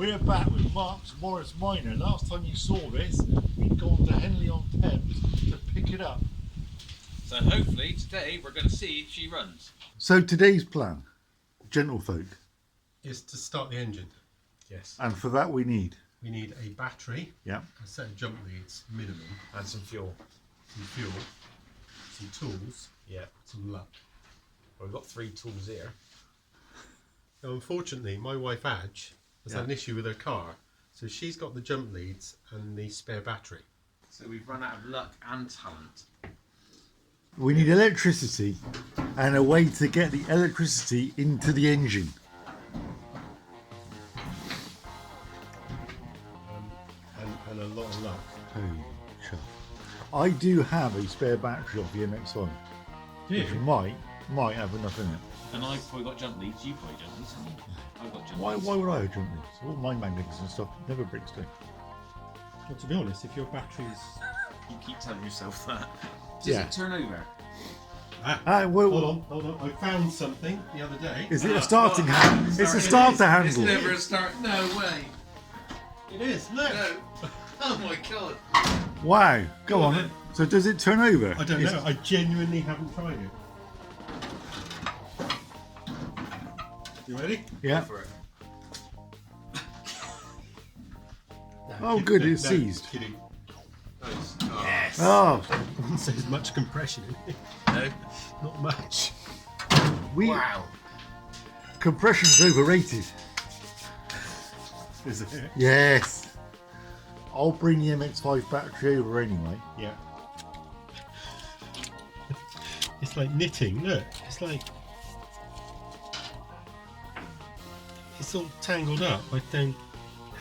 We're back with Mark's MorrisMInor. Last time you saw this, we'd gone to Henley-on-Thames to pick it up. So hopefully today we're going to see if she runs. So today's plan, gentlefolk, is to start the engine. Yes. and for that we need, A battery, yeah, a set of jump leads, minimum, And some fuel. some fuel, some tools, Yeah. some luck. Well, we've got 3 tools here. Now, unfortunately, my wife Adge has had an issue with her car, so she's got the jump leads and the spare battery. So we've run out of luck and talent. we need electricity and a way to get the electricity into the engine. And a lot of luck. Holy chuff. I do have a spare battery of the MX-5, which might have enough in it. And I've probably got jump leads, you've probably jump leads, haven't you? I've got jump Why leads. would I have jump leads? All my magnets and stuff never breaks down. Well, to be honest, if your battery's... You keep telling yourself that. Does Yeah. it turn over? Well, Hold on, I found something the other day. is it a starting handle? It's a starter handle. It's never a start. No way. It is, look! No. Oh my god. Wow, go on. then. So does it turn over? I don't know, I genuinely haven't tried it. You ready? Yeah. For it. Oh, good, it's seized. Kidding. Nice. Oh. Yes! Oh, So there's much compression in it. No. Not much. Wow. compression's overrated. Is it? Yes. I'll bring the MX-5 battery over anyway. Yeah. It's like knitting, look. It's like... It's all tangled up. I don't...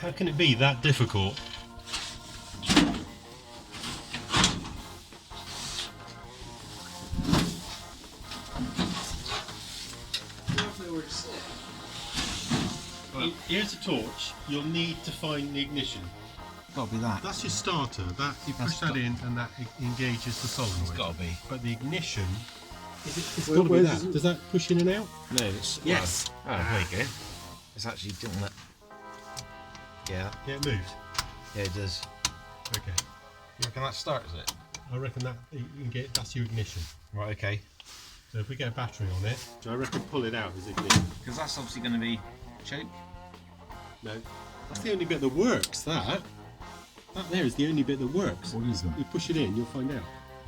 How can it be that difficult? Here's a torch. You'll need to find the ignition. Gotta be that. That's your starter. That you push that in, and that engages the solenoid. It's gotta be. But the ignition, it's Where- got to be where's that. it? Does that push in and out? No, it's... Yes. Oh, there you go. It's actually doing that. Yeah. Yeah, it moved. Yeah, it does. Okay. You reckon that starts it? I reckon that you can get. That's your ignition. Right, okay. So if we get a battery on it, so I reckon pull it out as ignition. Because that's obviously going to be choke. No, that's the only bit that works. That there is the only bit that works. What is that? You push it in, you'll find out.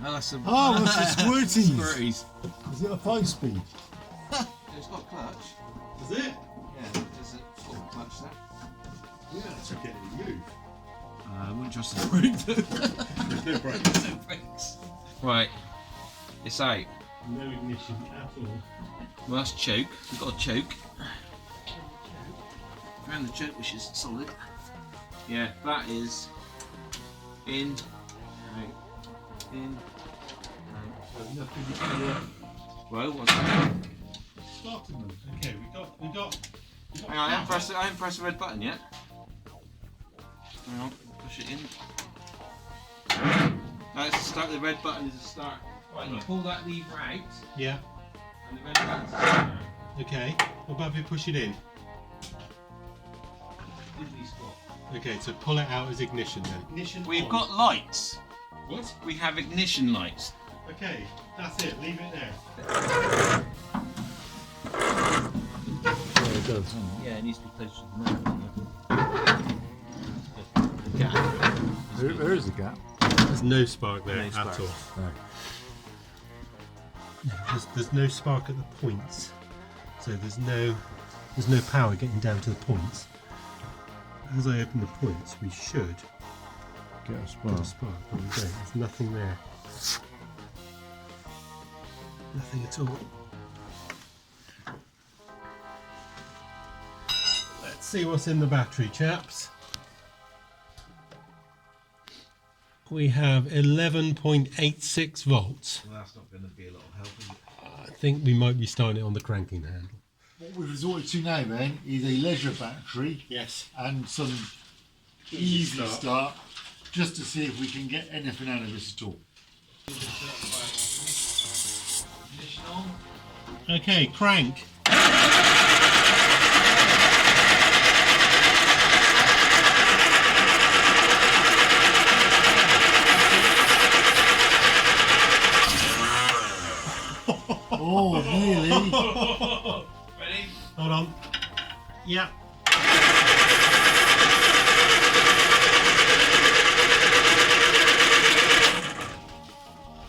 Oh, that's a... Oh, that's the squirties. Squirties. Is it a 5-speed? It's got a clutch. Is it? Yeah, there's a sort of clutch there. Yeah, that's okay. Move. I wouldn't trust the brake. There's no brakes. There's no brakes. Right, it's out. No ignition at all. Well, that's choke. We've got a choke. Around the choke, which is solid. Yeah, that is in, out, in, out. Nothing you can work. Well, what's that? Starting them. Okay, we got. Hang on, I haven't pressed the red button yet. Hang on, push it in. That's the start. The red button is the start. Right, you pull that lever out, Yeah. and the red button's the start. Okay. What about if you push it in? Diddly squat. Okay, so pull it out as ignition then. Ignition. We've on. got lights. What? We have ignition lights. Okay, that's it. Leave it there. Yeah, it does. Yeah, it needs to be closer to the motor. There is a gap. There's no spark there No at spark. all. No. There's no spark at the points, so there's no power getting down to the points. As I open the points, we should Get a get spark. a spark, but we don't. There's nothing there. Nothing at all. Let's see what's in the battery, chaps. We have 11.86 volts. Well, that's not going to be a lot of help, is it? I think we might be starting it on the cranking handle. What we've resorted to now then is a leisure battery Yes. and some easy start just to see if we can get anything out of this at all. Ignition on. Okay, crank. Oh, nearly. Ready? Hold on. Yeah.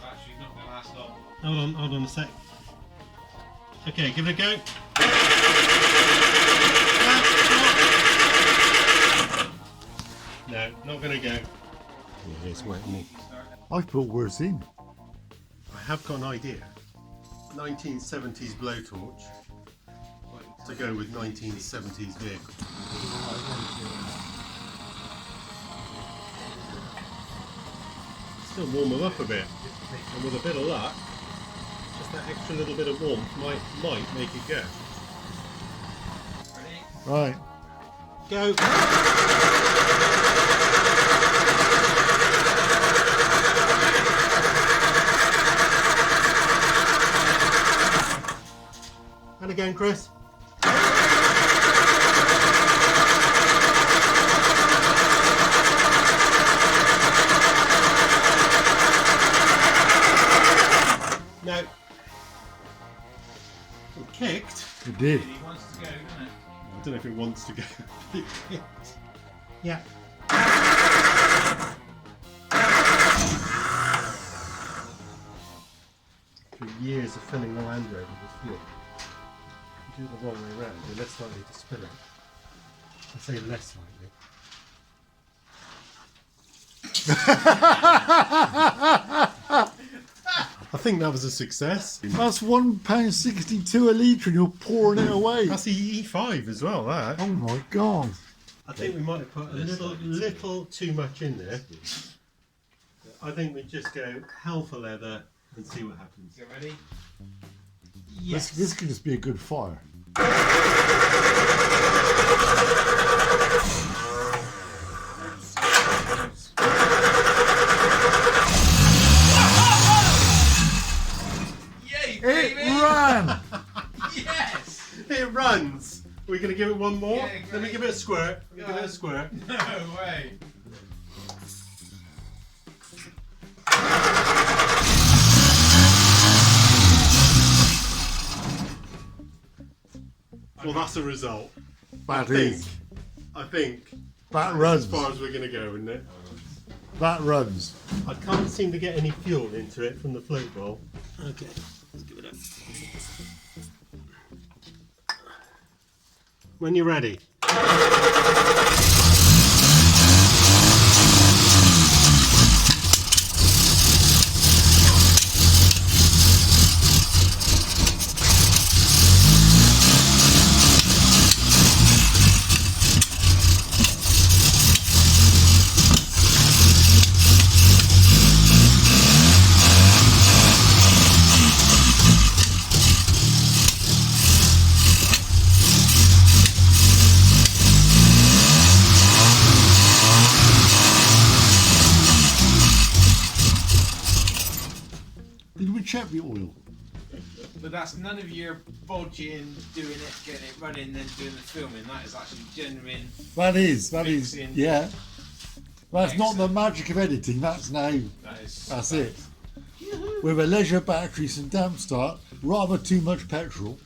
Battery's not going to last long. Hold on a sec. Okay, give it a go. No, not gonna go. Yeah, it's wet, isn't it? I put worse in. I have got an idea. 1970s blowtorch to go with 1970s vehicle. Still warm them up a bit, and with a bit of luck, just that extra little bit of warmth might make it go. Ready? Right. Go! And again, Chris. No. It kicked. It did. He wants to go, doesn't it? I don't know if it wants to go. It kicked. Yeah. Through years of filling the Land Rover with fuel, you do it the wrong way around, you're less likely to spill it. I say less likely. I think that was a success. That's £1.62 a litre and you're pouring it away. That's the E5 as well, that. Oh my god. I think we might have put a little too much in there. I think we just go hell for leather and see what happens. You ready? This could just be a good fire. Yay, It baby! ran! Yes! It runs! We're going to give it one more? Yeah, Let me give it a squirt. Give it a squirt. No way! Well, that's a result. That is. I think That as runs. far as we're going to go, isn't it? That runs. I can't seem to get any fuel into it from the float bowl. Okay, let's give it a... When you're ready. Did we check the oil? But that's none of your bodging, doing it, getting it running, then doing the filming. That is actually genuine. That is, Fixing. yeah. That's not the Excellent. magic of editing, that's now, that's it. With a leisure battery, some damp start, rather too much petrol,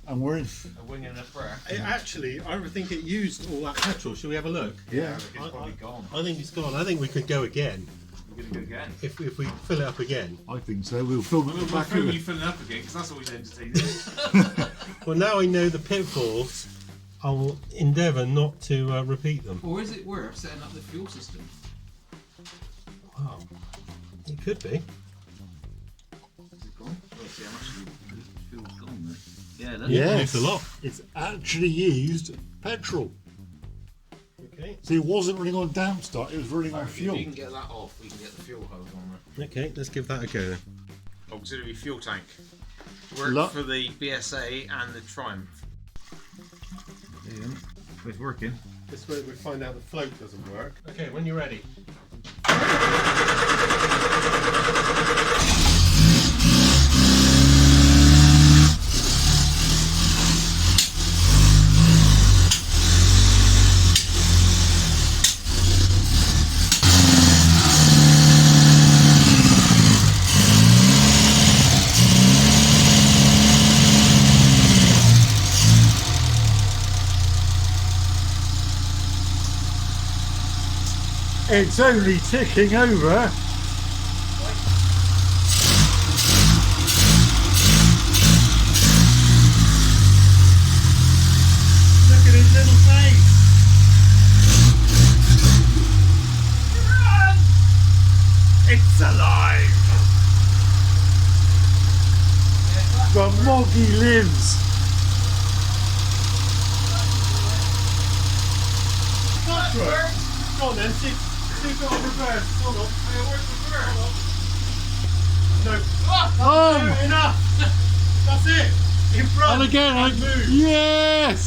and we're in. A wing and a prayer. Actually, I think it used all that petrol. Shall we have a look? Yeah. It's probably gone. I think it's gone. I think we could go again. We're going to go again. If we fill it up again. I think so, we'll film it We'll back film in. you filling up again because that's always entertaining. Well, now I know the pitfalls, I will endeavour not to repeat them. Or is it worth setting up the fuel system? Wow. It could be. Is it gone? Let's see how much fuel's gone then. Yeah, that's Yes, It's a lot. it's actually used petrol. Okay. So it wasn't running on damp start, it was running on If fuel. we can get that off, we can get the fuel hose on there. Okay, let's give that a go then. Auxiliary fuel tank. Worked Lo- for the BSA and the Triumph. It's working. This way we find out the float doesn't work. Okay, when you're ready. It's only ticking over. Look at his little face. Run! It's alive. The Moggy lives. Go on then, see if it's on reverse. Hold on. Hey, where's the reverse? No. No, enough. That's it. In front. And again, move. yes.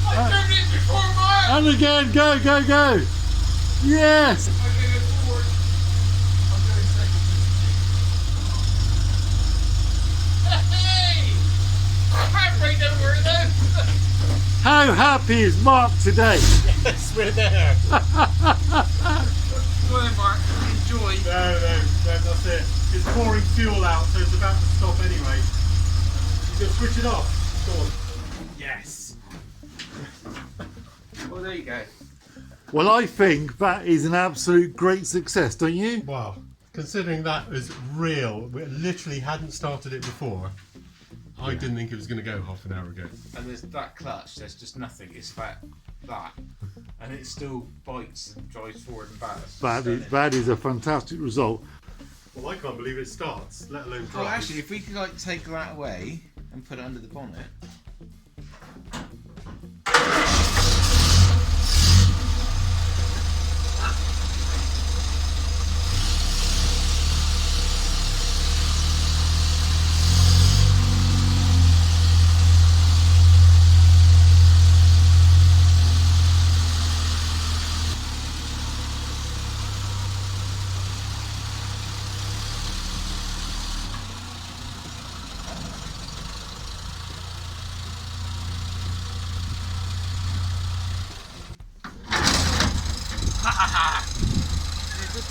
I turned it before Mark! And again, go, go, go. Yes. I'm going to go forward. I'm going second. Hey! I'm right over there. How happy is Mark today? Yes, we're there. Go on, Mark. Enjoy. No, that's it. It's pouring fuel out, so it's about to stop anyway. You just switch it off. Go on. Yes. Well, there you go. Well, I think that is an absolute great success, don't you? Wow. Considering that was real, we literally hadn't started it before. I didn't think it was going to go half an hour ago. And there's that clutch, there's just nothing. It's that. And it still bites and drives forward and back. That is a fantastic result. Well, I can't believe it starts, let alone drives. Well, actually, if we could like take that away and put it under the bonnet.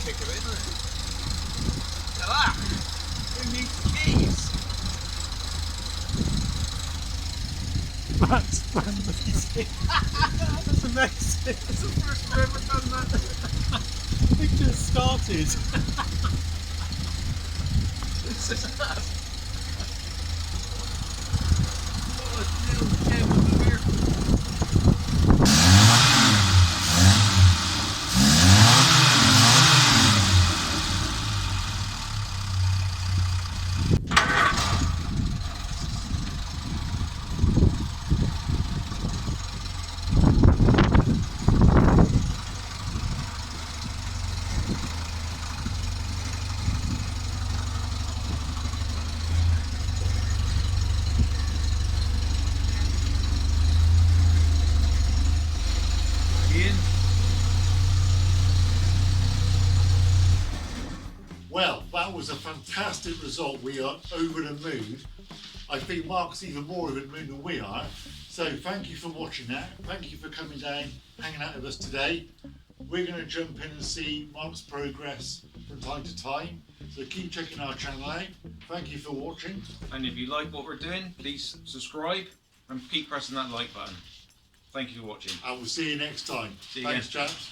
Kick of it, isn't it? Look at that! Who needs keys? That's fantastic. That's amazing. It's the first I've ever done that. It just started. It's just that. Oh, a little gem of the miracle. Well, that was a fantastic result. We are over the moon. I think Mark's even more over the moon than we are. So thank you for watching that. Thank you for coming down, hanging out with us today. We're going to jump in and see Mark's progress from time to time. So keep checking our channel out. Thank you for watching. And if you like what we're doing, please subscribe and keep pressing that like button. Thank you for watching. And we'll see you next time. See you Thanks, again. chaps.